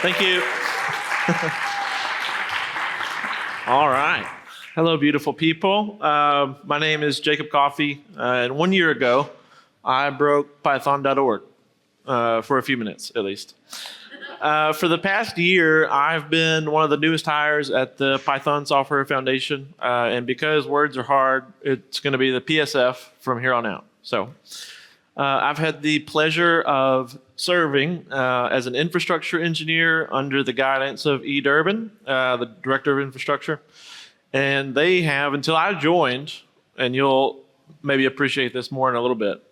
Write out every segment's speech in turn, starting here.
Thank you. All right. Hello, beautiful people. My name is Jacob Coffey, and 1 year ago, I broke Python.org for a few minutes, at least. For the past year, I've been one of the newest hires at the Python Software Foundation, and because words are hard, it's going to be the PSF from here on out. So I've had the pleasure of serving as an infrastructure engineer under the guidance of E. Durbin, the Director of Infrastructure. And they have, until I joined, and you'll maybe appreciate this more in a little bit,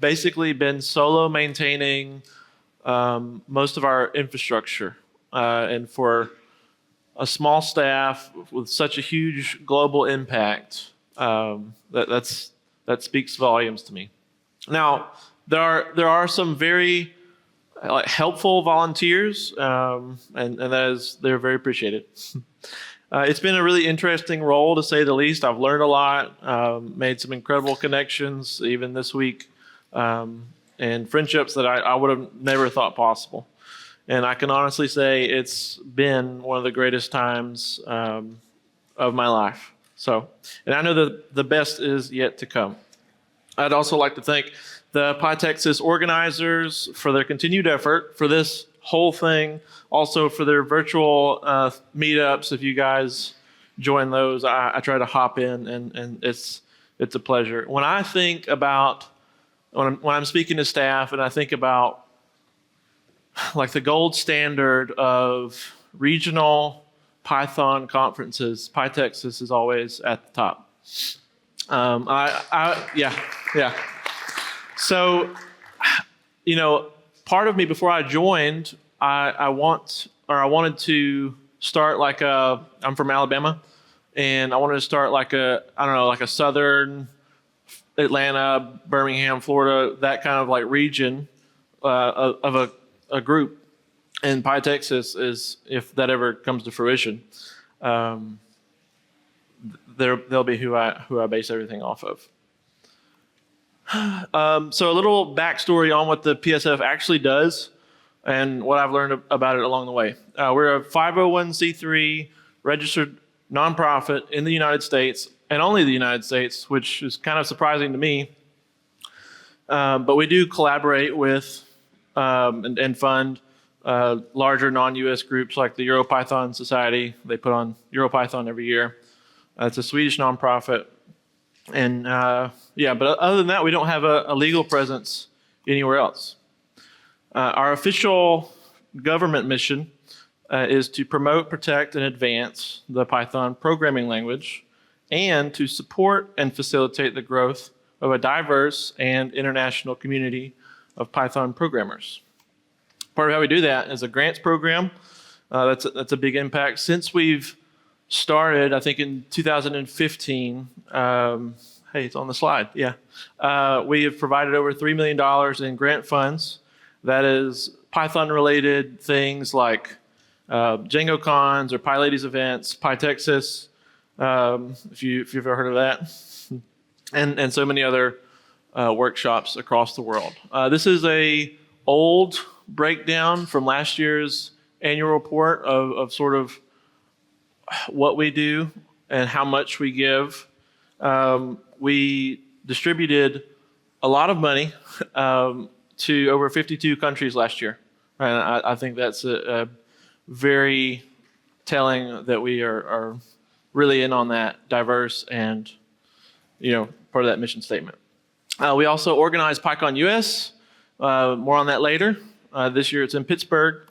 basically been solo maintaining most of our infrastructure. And for a small staff with such a huge global impact, that speaks volumes to me. Now, there are some very helpful volunteers, and they're very appreciated. It's been a really interesting role, to say the least. I've learned a lot, made some incredible connections, even this week, and friendships that I would have never thought possible. And I can honestly say it's been one of the greatest times of my life. So, and I know that the best is yet to come. I'd also like to thank the PyTexas organizers for their continued effort for this whole thing, also for their virtual meetups. If you guys join those, I try to hop in, and it's a pleasure. When I think about, when I'm speaking to staff and I think about like the gold standard of regional Python conferences, PyTexas is always at the top. Yeah. So, part of me before I joined, I wanted to start like I'm from Alabama, and I wanted to start like a southern Atlanta, Birmingham, Florida, that kind of like region of a group. And PyTexas is, if that ever comes to fruition, they'll be who I base everything off of. So a little backstory on what the PSF actually does and what I've learned about it along the way. We're a 501c3 registered nonprofit in the United States, and only the United States, which is kind of surprising to me. But we do collaborate with and fund larger non-US groups like the EuroPython Society. They put on EuroPython every year. It's a Swedish nonprofit. And but other than that, we don't have a legal presence anywhere else. Our official government mission is to promote, protect, and advance the Python programming language, and to support and facilitate the growth of a diverse and international community of Python programmers. Part of how we do that is a grants program. That's a big impact. Since we've started, I think in 2015, hey, it's on the slide, yeah. We have provided over $3 million in grant funds. That is Python-related things like Django Cons or PyLadies events, PyTexas, if you've ever heard of that, and so many other workshops across the world. This is a old breakdown from last year's annual report of sort of what we do and how much we give. We distributed a lot of money to over 52 countries last year. And I think that's a very telling that we are really in on that, diverse and, part of that mission statement. We also organize PyCon US. More on that later. This year it's in Pittsburgh.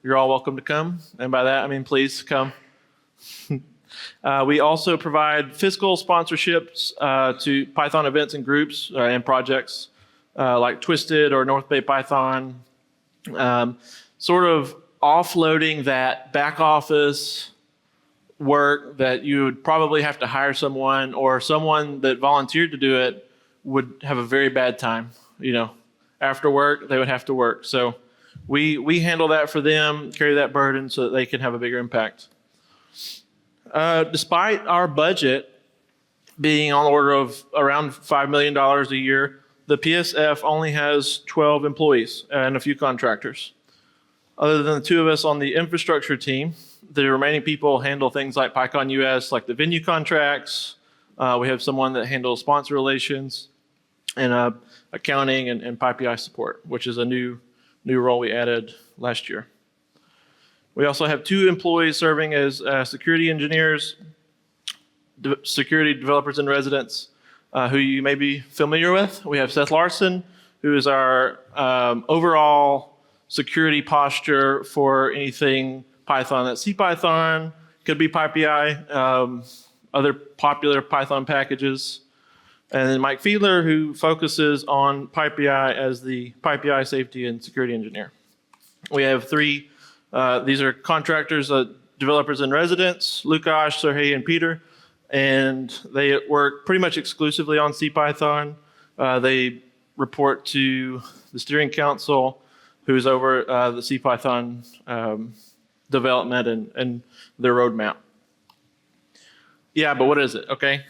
You're all welcome to come. And by that, I mean, please come. We also provide fiscal sponsorships to Python events and groups and projects like Twisted or North Bay Python, sort of offloading that back office work that you would probably have to hire someone, or someone that volunteered to do it would have a very bad time. After work, they would have to work. So we handle that for them, carry that burden so that they can have a bigger impact. Despite our budget being on the order of around $5 million a year, the PSF only has 12 employees and a few contractors. Other than the two of us on the infrastructure team, the remaining people handle things like PyCon US, like the venue contracts. We have someone that handles sponsor relations and accounting and PyPI support, which is a new role we added last year. We also have 2 employees serving as security engineers, security developers in residence, who you may be familiar with. We have Seth Larson, who is our overall security posture for anything Python. That's CPython, could be PyPI, other popular Python packages. And then Mike Fiedler, who focuses on PyPI as the PyPI safety and security engineer. We have 3, these are contractors, developers in residence, Lukasz, Sergey, and Peter. And they work pretty much exclusively on CPython. They report to the steering council, who's over the CPython development and their roadmap. Yeah, but what is it? Okay.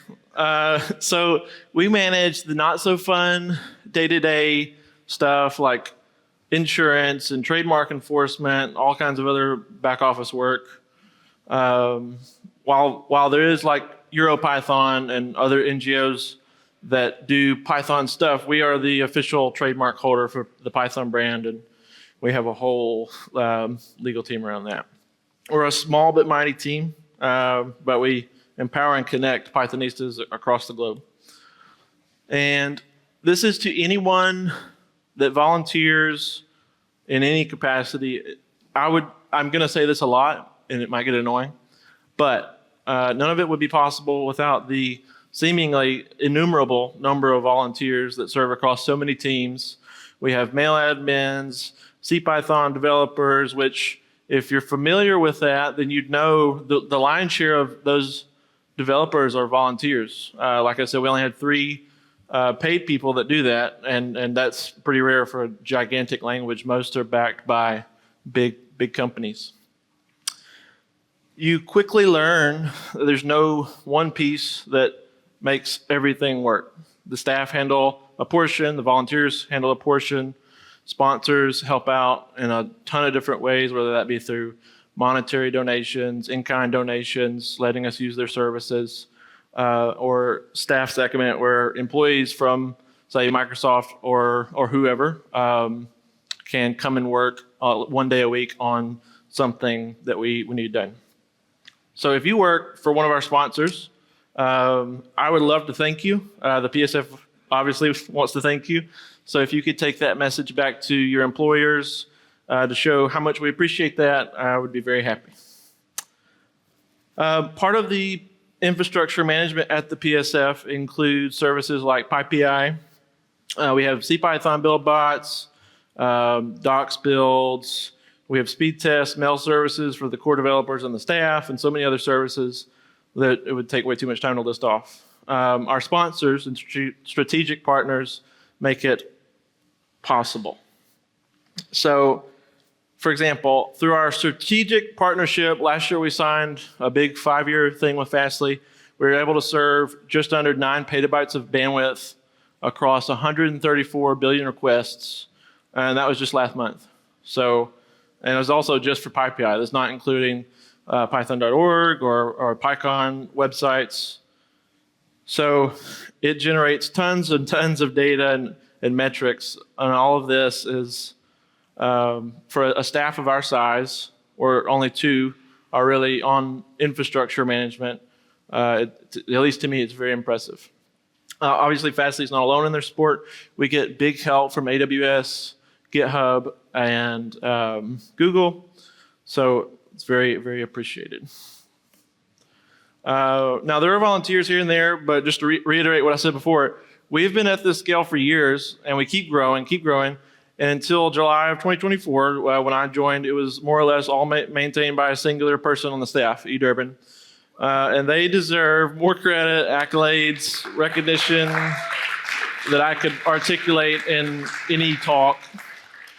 So we manage the not so fun day-to-day stuff like insurance and trademark enforcement, all kinds of other back office work. While there is like EuroPython and other NGOs that do Python stuff, we are the official trademark holder for the Python brand, and we have a whole legal team around that. We're a small but mighty team, but we empower and connect Pythonistas across the globe. And this is to anyone that volunteers in any capacity. I'm going to say this a lot, and it might get annoying, but none of it would be possible without the seemingly innumerable number of volunteers that serve across so many teams. We have mail admins, CPython developers, which if you're familiar with that, then you'd know the lion's share of those developers are volunteers. Like I said, we only had 3 paid people that do that, and that's pretty rare for a gigantic language. Most are backed by big companies. You quickly learn that there's no one piece that makes everything work. The staff handle a portion, the volunteers handle a portion, sponsors help out in a ton of different ways, whether that be through monetary donations, in-kind donations, letting us use their services, or staff segment where employees from, say, Microsoft or whoever can come and work 1 day a week on something that we need done. So if you work for one of our sponsors, I would love to thank you. The PSF obviously wants to thank you. So if you could take that message back to your employers to show how much we appreciate that, I would be very happy. Part of the infrastructure management at the PSF includes services like PyPI. We have CPython build bots, docs builds. We have speed tests, mail services for the core developers and the staff, and so many other services that it would take way too much time to list off. Our sponsors and strategic partners make it possible. So, for example, through our strategic partnership, last year we signed a big 5-year thing with Fastly. We were able to serve just under 9 petabytes of bandwidth across 134 billion requests, and that was just last month. So, and it was also just for PyPI. That's not including python.org or PyCon websites. So it generates tons and tons of data and metrics, and all of this is for a staff of our size, or only 2 are really on infrastructure management. At least to me, it's very impressive. Obviously, Fastly is not alone in their support. We get big help from AWS, GitHub, and Google, so it's very, very appreciated. Now, there are volunteers here and there, but just to reiterate what I said before, we've been at this scale for years, and we keep growing. And until July of 2024, when I joined, it was more or less all maintained by a singular person on the staff, eDurban. And they deserve more credit, accolades, recognition that I could articulate in any talk.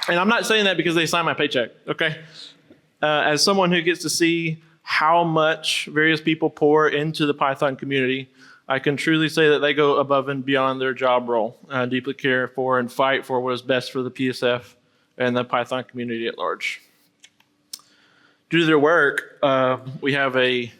And I'm not saying that because they signed my paycheck, okay? As someone who gets to see how much various people pour into the Python community, I can truly say that they go above and beyond their job role, deeply care for and fight for what is best for the PSF and the Python community at large. due to their work, we have a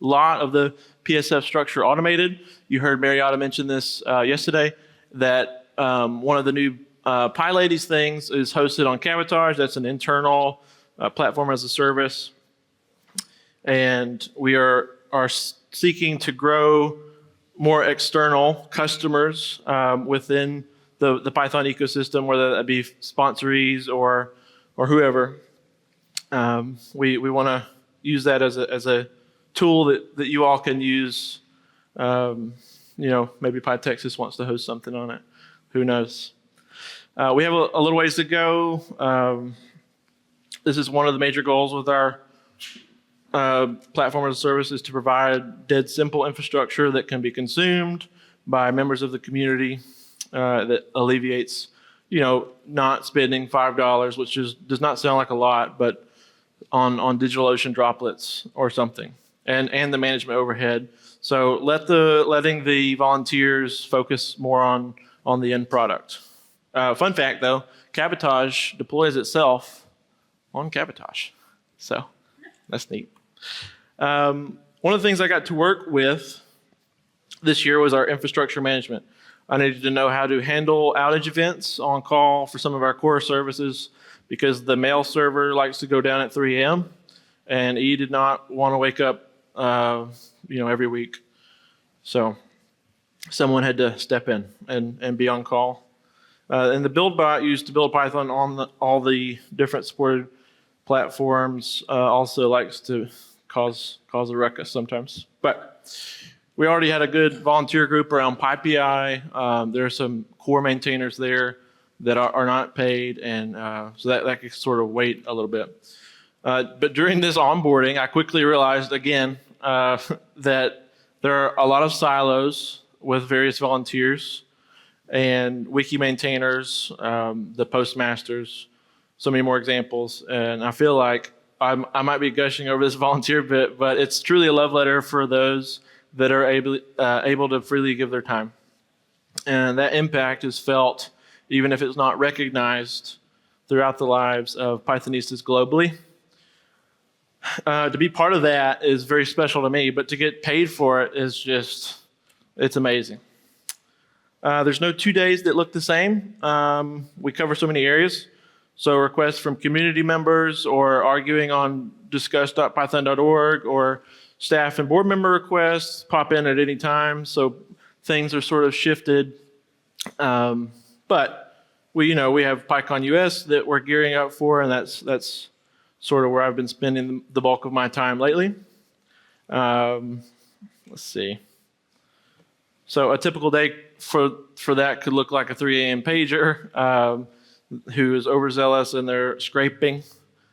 lot of the PSF structure automated. You heard Marietta mention this yesterday, that one of the new PyLadies things is hosted on Cabotage. That's an internal platform as a service. And we are seeking to grow more external customers within the Python ecosystem, whether that be sponsorees or whoever. We want to use that as a tool that you all can use. Maybe PyTexas wants to host something on it. Who knows? We have a little ways to go. This is one of the major goals with our platform as a service, is to provide dead simple infrastructure that can be consumed by members of the community that alleviates, not spending $5, which does not sound like a lot, but on DigitalOcean droplets or something, and the management overhead. So letting the volunteers focus more on the end product. Fun fact though, Cabotage deploys itself on Cabotage, so that's neat. One of the things I got to work with this year was our infrastructure management. I needed to know how to handle outage events on call for some of our core services, because the mail server likes to go down at 3 a.m. and E did not want to wake up, every week. So someone had to step in and be on call. And the build bot used to build Python on all the different supported platforms also likes to cause a ruckus sometimes. But we already had a good volunteer group around PyPI. There are some core maintainers there that are not paid, and so that could sort of wait a little bit. But during this onboarding, I quickly realized again that there are a lot of silos with various volunteers and wiki maintainers, the postmasters, so many more examples. And I feel like I might be gushing over this volunteer bit, but it's truly a love letter for those that are able to freely give their time. And that impact is felt even if it's not recognized throughout the lives of Pythonistas globally. To be part of that is very special to me, but to get paid for it is it's amazing. There's no 2 days that look the same. We cover so many areas. So requests from community members or arguing on discuss.python.org or staff and board member requests pop in at any time. So things are sort of shifted. But we have PyCon US that we're gearing up for, and that's sort of where I've been spending the bulk of my time lately. Let's see. So a typical day for that could look like a 3 a.m. pager who is overzealous and they're scraping.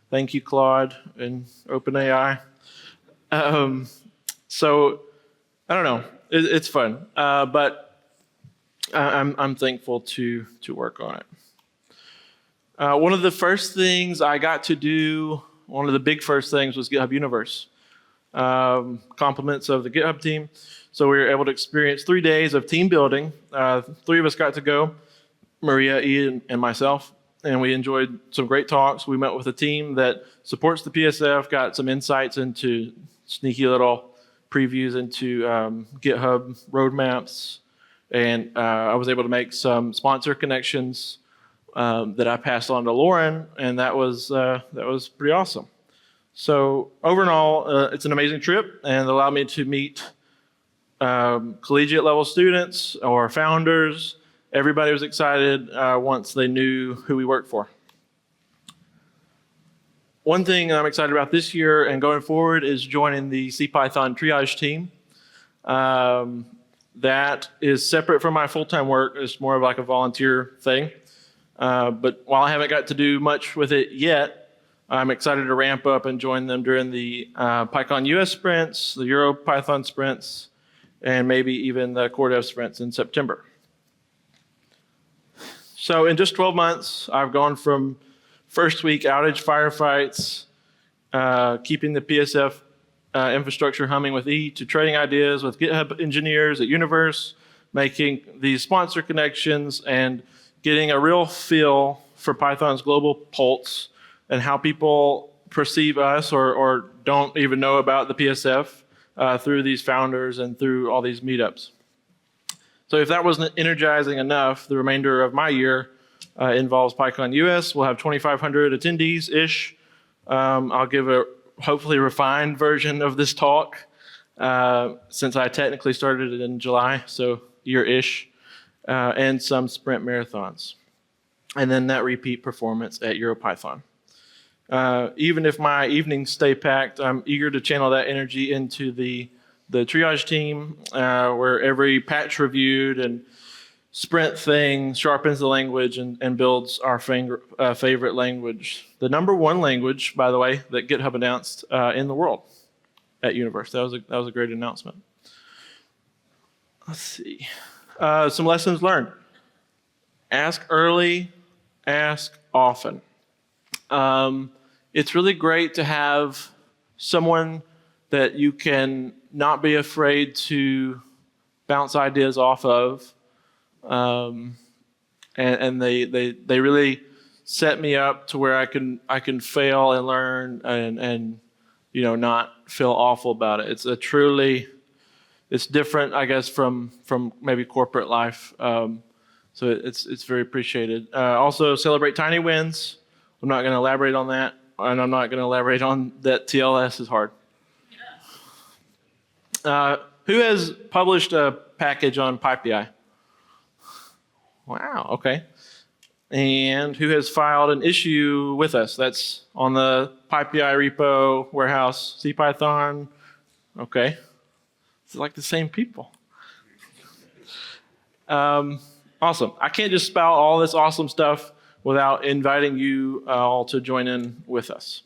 Thank you, Claude and OpenAI. So I don't know. It's fun, but I'm thankful to work on it. One of the first things I got to do, one of the big first things, was GitHub Universe. Compliments of the GitHub team. So we were able to experience 3 days of team building. 3 of us got to go, Maria, Ian, and myself, and we enjoyed some great talks. We met with a team that supports the PSF, got some insights into sneaky little previews into GitHub roadmaps, and I was able to make some sponsor connections that I passed on to Lauren, and that was pretty awesome. So overall, it's an amazing trip, and it allowed me to meet collegiate level students or founders. Everybody was excited once they knew who we worked for. One thing I'm excited about this year and going forward is joining the CPython triage team. That is separate from my full-time work. It's more of like a volunteer thing. But while I haven't got to do much with it yet, I'm excited to ramp up and join them during the PyCon US sprints, the EuroPython sprints, and maybe even the Core Dev sprints in September. So in just 12 months, I've gone from first week outage firefights, keeping the PSF infrastructure humming with E, to trading ideas with GitHub engineers at Universe, making these sponsor connections, and getting a real feel for Python's global pulse and how people perceive us or don't even know about the PSF through these founders and through all these meetups. So if that wasn't energizing enough, the remainder of my year involves PyCon US. We'll have 2,500 attendees-ish. I'll give a hopefully refined version of this talk since I technically started it in July, so year-ish, and some sprint marathons. And then that repeat performance at EuroPython. Even if my evenings stay packed, I'm eager to channel that energy into the triage team, where every patch reviewed and sprint thing sharpens the language and builds our favorite language. The number one language, by the way, that GitHub announced in the world at Universe. That was a great announcement. Let's see. Some lessons learned. Ask early, ask often. It's really great to have someone that you can not be afraid to bounce ideas off of. And they really set me up to where I can fail and learn and not feel awful about it. It's different, I guess, from maybe corporate life. So it's very appreciated. Also celebrate tiny wins. I'm not going to elaborate on that, and I'm not going to elaborate on that TLS is hard. Who has published a package on PyPI? Wow, okay. And who has filed an issue with us? That's on the PyPI repo, warehouse, CPython. Okay. It's like the same people. Awesome. I can't just spout all this awesome stuff without inviting you all to join in with us.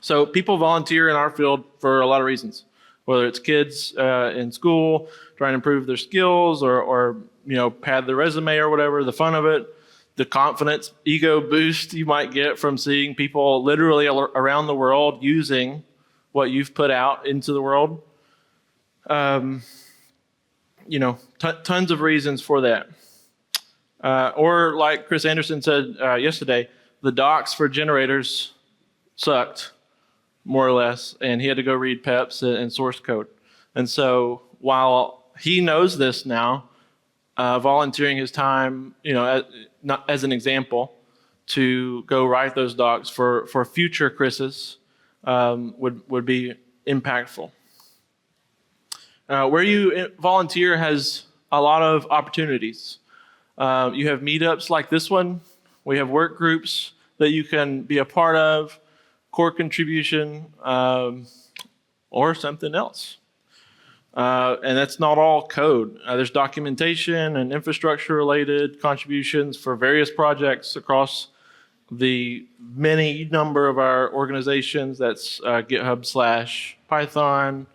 So people volunteer in our field for a lot of reasons, whether it's kids in school trying to improve their skills or pad their resume or whatever, the fun of it, the confidence, ego boost you might get from seeing people literally around the world using what you've put out into the world. Tons of reasons for that. Or like Chris Anderson said yesterday, the docs for generators sucked, more or less, and he had to go read PEPs and source code. And so while he knows this now, volunteering his time, not as an example, to go write those docs for future Chris's would be impactful. Where you volunteer has a lot of opportunities. You have meetups like this one. We have work groups that you can be a part of, core contribution, or something else. And that's not all code. There's documentation and infrastructure-related contributions for various projects across the many number of our organizations. That's GitHub/Python,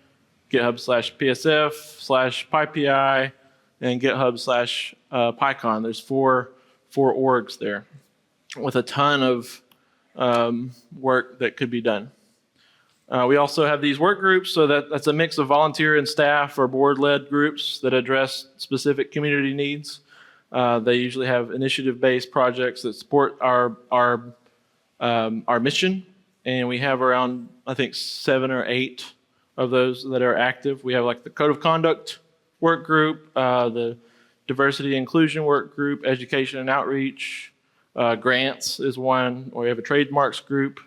GitHub/PSF/PyPI, and GitHub/PyCon. There's four orgs there with a ton of work that could be done. We also have these work groups, so that's a mix of volunteer and staff or board-led groups that address specific community needs. They usually have initiative-based projects that support our mission, and we have around, I think, 7 or 8 of those that are active. We have like the Code of Conduct work group, the Diversity Inclusion work group, Education and Outreach, Grants is one, or we have a Trademarks group.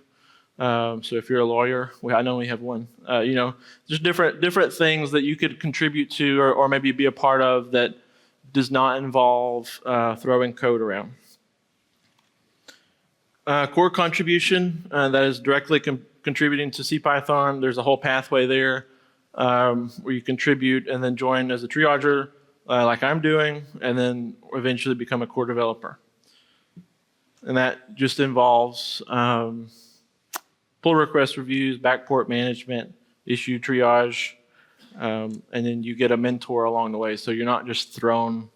So if you're a lawyer, I know we have one. Just different things that you could contribute to or maybe be a part of that does not involve throwing code around. Core contribution that is directly contributing to CPython. There's a whole pathway there where you contribute and then join as a triager, like I'm doing, and then eventually become a core developer. And that just involves pull request reviews, backport management, issue triage, and then you get a mentor along the way. So you're not just thrown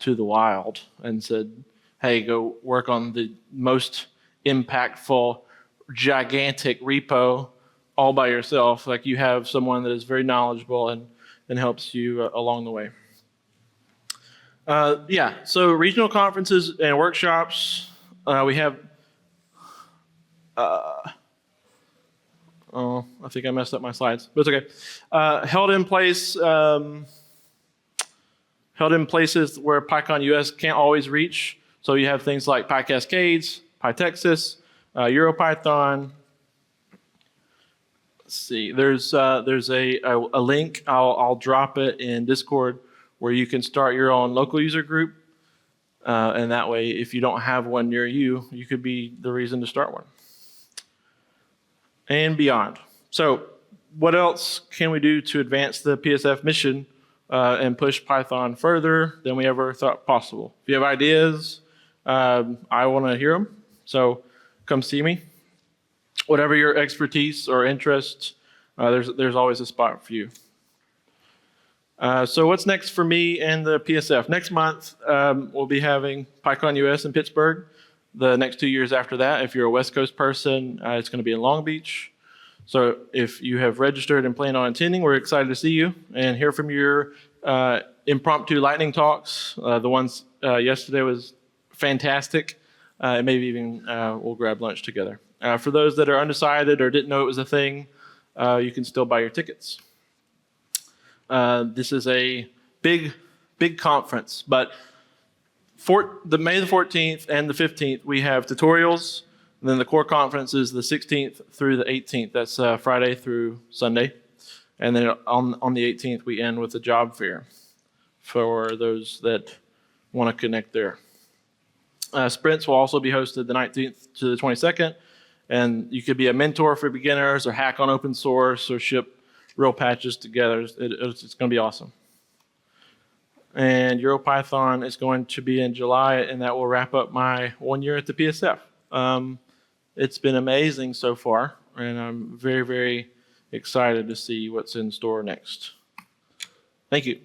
to the wild and said, hey, go work on the most impactful, gigantic repo all by yourself. Like you have someone that is very knowledgeable and helps you along the way. So regional conferences and workshops, we have Oh, I think I messed up my slides, but it's okay. Held in places where PyCon US can't always reach. So you have things like PyCascades, PyTexas, EuroPython. Let's see. There's a link. I'll drop it in Discord where you can start your own local user group, and that way, if you don't have one near you, you could be the reason to start one. And beyond. So, what else can we do to advance the PSF mission and push Python further than we ever thought possible? If you have ideas, I want to hear them. So, come see me. Whatever your expertise or interest, there's always a spot for you. So what's next for me and the PSF? Next month, we'll be having PyCon US in Pittsburgh. The next 2 years after that, if you're a West Coast person, it's going to be in Long Beach. So if you have registered and plan on attending, we're excited to see you and hear from your impromptu lightning talks. The ones yesterday was fantastic. And maybe even we'll grab lunch together. For those that are undecided or didn't know it was a thing, you can still buy your tickets. This is a big conference, but the May the 14th and the 15th, we have tutorials. And then the core conference is the 16th through the 18th. That's Friday through Sunday. And then on the 18th, we end with a job fair for those that want to connect there. Sprints will also be hosted the 19th to the 22nd. And you could be a mentor for beginners or hack on open source or ship real patches together. It's going to be awesome. And EuroPython is going to be in July, and that will wrap up my 1 year at the PSF. It's been amazing so far, and I'm very, very excited to see what's in store next. Thank you.